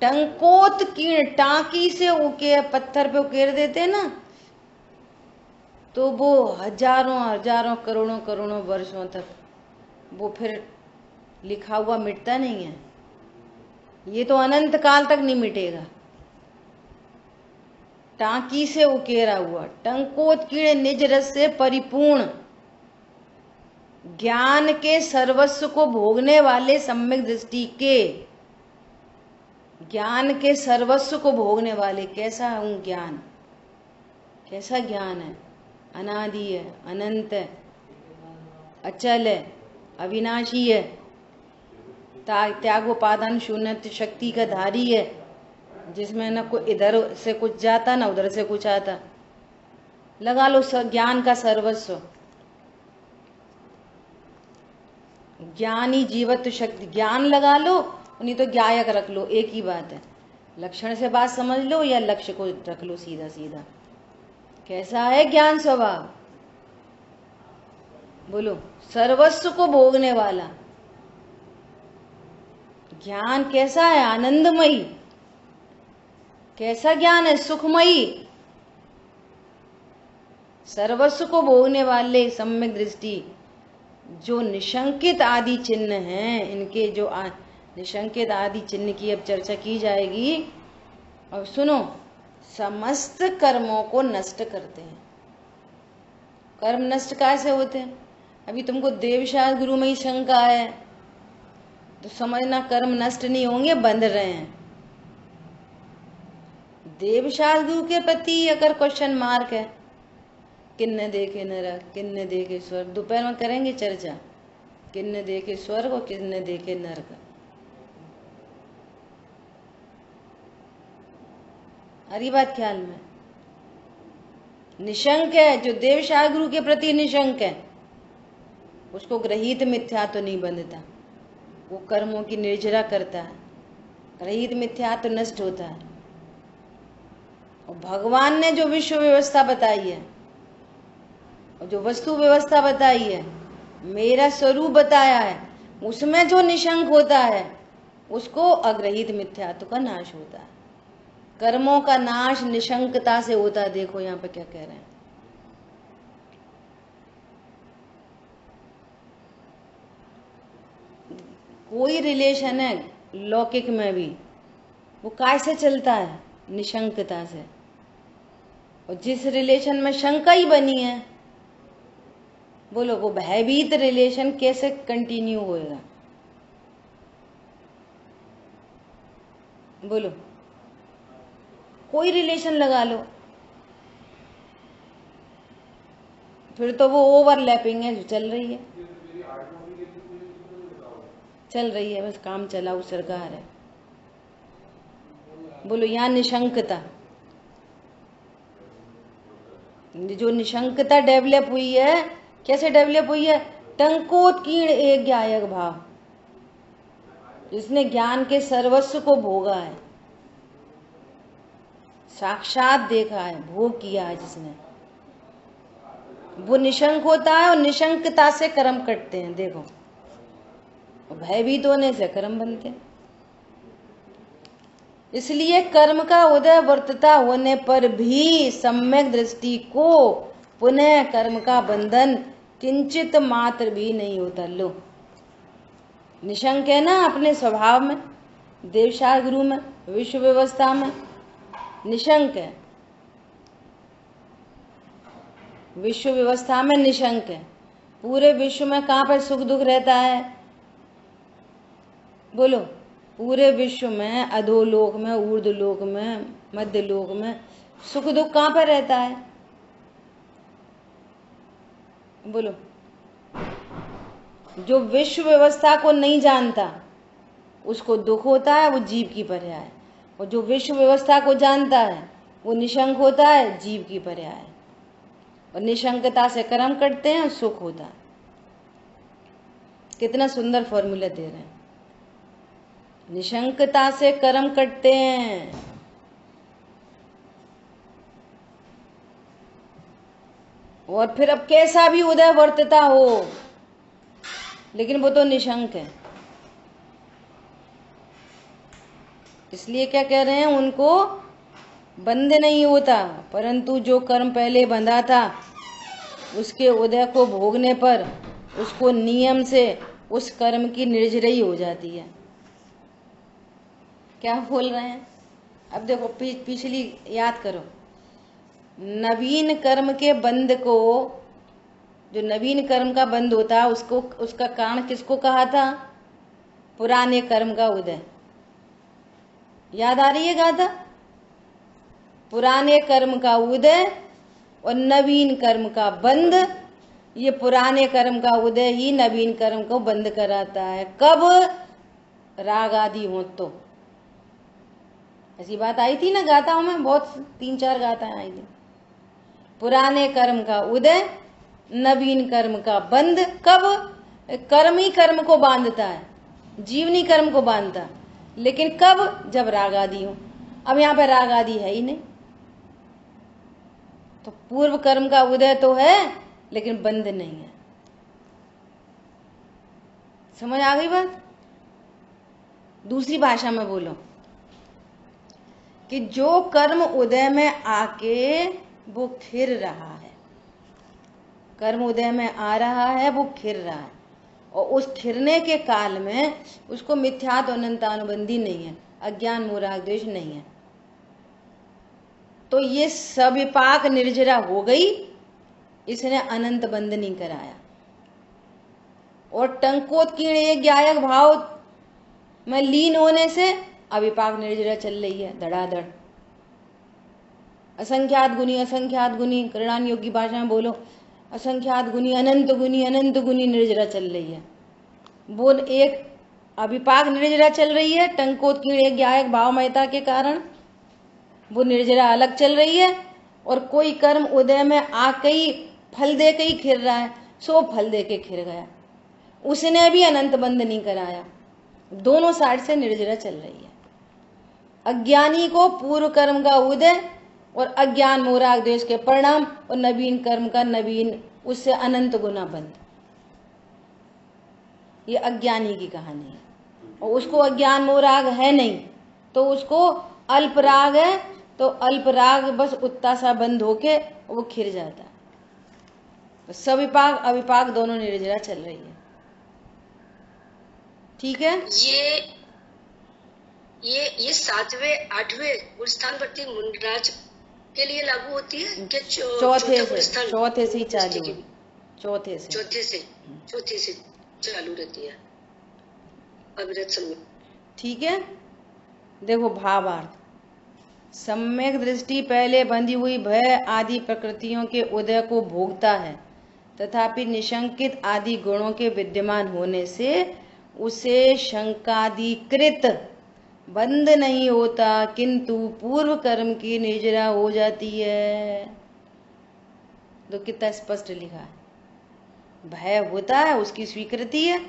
A: टंकोत कीर्ण, टांकी से उकेर, पत्थर पे उकेर देते ना तो वो हजारों हजारों करोड़ों करोड़ों वर्षों तक वो फिर लिखा हुआ मिटता नहीं है। ये तो अनंत काल तक नहीं मिटेगा। टांकी से उकेरा हुआ, टंकोत कीर्ण निज रस से परिपूर्ण, ज्ञान के सर्वस्व को भोगने वाले सम्यक दृष्टि के, ज्ञान के सर्वस्व को भोगने वाले। कैसा हूं ज्ञान, कैसा ज्ञान है, अनादि है, अनंत है, अचल है, अविनाशी है, त्यागोपादान शून्य शक्ति का धारी है, जिसमें न कोई इधर से कुछ जाता ना उधर से कुछ आता। लगा लो ज्ञान का सर्वस्व, ज्ञानी जीवत्व शक्ति, ज्ञान लगा लो, नहीं तो ज्ञायक रख लो, एक ही बात है। लक्षण से बात समझ लो या लक्ष्य को रख लो सीधा सीधा। कैसा है ज्ञान स्वभाव, बोलो, सर्वस्व को भोगने वाला ज्ञान। कैसा है, आनंदमयी। कैसा ज्ञान है, सुखमयी। सर्वस्व को भोगने वाले सम्यक दृष्टि जो निशंकित आदि चिन्ह हैं, इनके जो निशंकित आदि चिन्ह की अब चर्चा की जाएगी। और सुनो, समस्त कर्मों को नष्ट करते हैं। कर्म नष्ट कैसे होते हैं? अभी तुमको देवशास्त्र गुरु में ही शंका है तो समझना कर्म नष्ट नहीं होंगे, बंध रहे हैं। देवशास्त्र गुरु के प्रति अगर क्वेश्चन मार्क है, किन्ने देखे नरक, किन्ने देखे स्वर्ग, दोपहर में करेंगे चर्चा, किन्ने देखे स्वर्ग और किन्ने देखे नरक। हरी बात ख्याल में। निशंक है, जो देवशास्त्र गुरु के प्रति निशंक है, उसको ग्रहित मिथ्या तो नहीं बंधता, वो कर्मों की निर्जरा करता है, ग्रहित मिथ्या तो नष्ट होता है। और भगवान ने जो विश्व व्यवस्था बताई है और जो वस्तु व्यवस्था बताई है, मेरा स्वरूप बताया है, उसमें जो निशंक होता है उसको अग्रहित मिथ्यात्व का नाश होता है। कर्मों का नाश निशंकता से होता है। देखो यहाँ पे क्या कह रहे हैं, कोई रिलेशन है लौकिक में भी, वो कैसे चलता है, निशंकता से। और जिस रिलेशन में शंका ही बनी है, बोलो वो भयभीत रिलेशन कैसे कंटिन्यू होएगा? बोलो, कोई रिलेशन लगा लो, फिर तो वो ओवरलैपिंग है जो चल रही है, चल रही है, बस काम चलाऊ सरकार है। बोलो, यहाँ निशंकता, जो निशंकता डेवलप हुई है, कैसे डेवलप हुई है? टंकोत्कीर्ण एक ज्ञायक भाव, जिसने ज्ञान के सर्वस्व को भोगा है, साक्षात देखा है, भोग किया है जिसने, वो निशंक होता है। और निशंकता से कर्म कटते हैं। देखो, भयभीत होने से कर्म बनते हैं। इसलिए कर्म का उदय वर्तता होने पर भी सम्यक दृष्टि को पुनः कर्म का बंधन किंचित मात्र भी नहीं होता। लो, निशंक है ना अपने स्वभाव में, देवशास्त्र गुरु में, विश्व व्यवस्था में निशंक है, विश्व व्यवस्था में निशंक है। पूरे विश्व में कहाँ पर सुख दुख रहता है? बोलो, पूरे विश्व में, अधोलोक में, ऊर्ध्वलोक में, मध्य लोक में सुख दुख कहाँ पर रहता है? बोलो, जो विश्व व्यवस्था को नहीं जानता, उसको दुख होता है, वो जीव की पर्याय है। और जो विश्व व्यवस्था को जानता है वो निशंक होता है, जीव की पर्याय है। और निशंकता से कर्म करते हैं, सुख होता है। कितना सुंदर फॉर्मूला दे रहे हैं। निशंकता से कर्म करते हैं, और फिर अब कैसा भी उदय वर्तता हो, लेकिन वो तो निशंक है। इसलिए क्या कह रहे हैं, उनको बंध नहीं होता, परंतु जो कर्म पहले बंधा था उसके उदय को भोगने पर उसको नियम से उस कर्म की निर्जरई हो जाती है। क्या बोल रहे हैं? अब देखो पिछली याद करो, नवीन कर्म के बंध को, जो नवीन कर्म का बंध होता है उसको, उसका कारण किसको कहा था? पुराने कर्म का उदय। याद आ रही है गाथा? पुराने कर्म का उदय और नवीन कर्म का बंध। ये पुराने कर्म का उदय ही नवीन कर्म को बंद कराता है। कब? राग आदि हो तो। ऐसी बात आई थी ना गाथाओं में, बहुत 3-4 गाथाएं आई थी। पुराने कर्म का उदय, नवीन कर्म का बंध। कब? कर्म ही कर्म को बांधता है, जीवनी कर्म को बांधता, लेकिन कब? जब राग आदि हो। अब यहाँ पे राग आदि है ही नहीं, तो पूर्व कर्म का उदय तो है लेकिन बंध नहीं है। समझ आ गई बात? दूसरी भाषा में बोलो कि जो कर्म उदय में आके वो खिर रहा है, कर्म उदय में आ रहा है, वो खिर रहा है, और उस खिरने के काल में उसको मिथ्यात्व तो अनंतानुबंधी नहीं है, अज्ञान मोह राग द्वेष नहीं है, तो ये सविपाक निर्जरा हो गई, इसने अनंत बंध नहीं कराया। और टंकोत्कीर्ण ज्ञायक भाव में लीन होने से अविपाक निर्जरा चल रही है धड़ाधड़। असंख्यात गुनी करणान योग की भाषा में बोलो, असंख्यात गुनी अनंत गुनी निर्जरा चल रही है। वो एक अविपाक निर्जरा चल रही है, टंकोत्कीर्ण ज्ञायक भावमयता के कारण वो निर्जरा अलग चल रही है, और कोई कर्म उदय में आके ही फल दे के ही खिर रहा है, सो फल दे के खिर गया, उसने भी अनंत बंध नहीं कराया। दोनों साइड से निर्जरा चल रही है। अज्ञानी को पूर्व कर्म का उदय और अज्ञान मोह राग द्वेष के परिणाम, और नवीन कर्म का नवीन उससे अनंत गुना बंध। ये अज्ञानी की कहानी है, और उसको अज्ञान मोह राग है नहीं, तो उसको अल्प राग है, तो अल्प राग बस उतना सा बंद होके वो खिर जाता है। तो सविपाक अविपाक दोनों निर्जरा चल रही है। ठीक है?
B: ये 7वें 8वें गुणस्थानवर्ती मुंडराज के लिए लागू होती है कि
A: चौथे से ही चालू है। चौथे से
B: चालू रहती है अविरत समय। ठीक
A: है? देखो भावार्थ, सम्यक दृष्टि पहले बंधी हुई भय आदि प्रकृतियों के उदय को भोगता है, तथापि निशंकित आदि गुणों के विद्यमान होने से उसे शंकादिकृत बंध नहीं होता, किंतु पूर्व कर्म की निर्जरा हो जाती है। तो कितना स्पष्ट लिखा है। भय होता है, उसकी स्वीकृति है,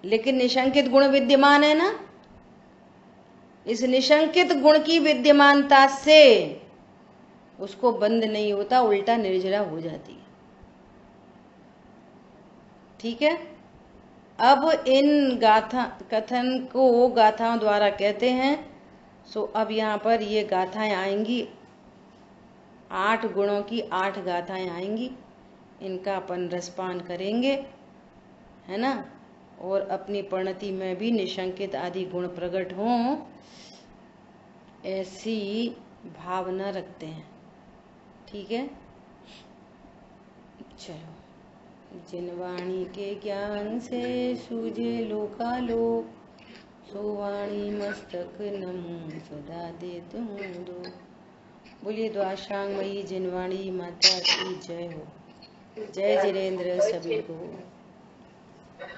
A: लेकिन निशंकित गुण विद्यमान है ना, इस निशंकित गुण की विद्यमानता से उसको बंध नहीं होता, उल्टा निर्जरा हो जाती है। ठीक है? अब इन गाथा कथन को गाथाओं द्वारा कहते हैं। सो अब यहाँ पर ये गाथाएं आएंगी, 8 गुणों की 8 गाथाएं आएंगी, इनका अपन रसपान करेंगे, है ना, और अपनी परिणति में भी निशंकित आदि गुण प्रकट हों, ऐसी भावना रखते हैं। ठीक है? चलो। जिनवाणी के ज्ञान से सूझे लोकालोक, सो वाणी मस्तक नमो सदा देत हूँ दो। बोलिए द्वाशांगमयी जिनवाणी माता की जय हो। जय जिनेन्द्र सभी को।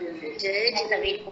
B: जय जिनेन्द्र।